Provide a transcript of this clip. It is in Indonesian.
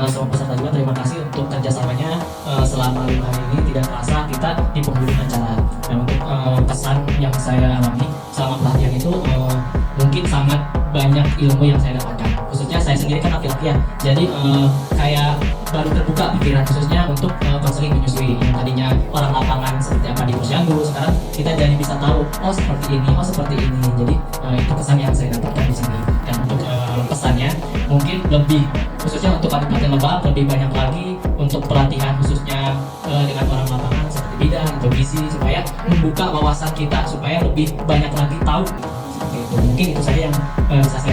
semua peserta juga terima kasih untuk kerjasamanya selama 5 hari ini. Tidak terasa kita di penghujung acara. Nah, untuk pesan yang saya alami selama pelatihan itu mungkin sangat banyak ilmu yang saya dapatkan. Khususnya saya sendiri kan laki-laki ya, jadi kayak baru terbuka pikiran khususnya untuk konseling menyusui. Yang tadinya orang lapangan seperti apa di posyandu, sekarang kita jadi bisa tahu oh seperti ini, oh seperti ini. Jadi itu kesan yang saya dapatkan di sini. Dan untuk pesannya mungkin lebih khususnya untuk Kabupaten Lebak lebih banyak lagi untuk pelatihan khususnya dengan orang lapangan seperti bidan atau gizi, supaya membuka wawasan kita supaya lebih banyak lagi tahu. Seperti itu. Mungkin itu saja yang bisa saya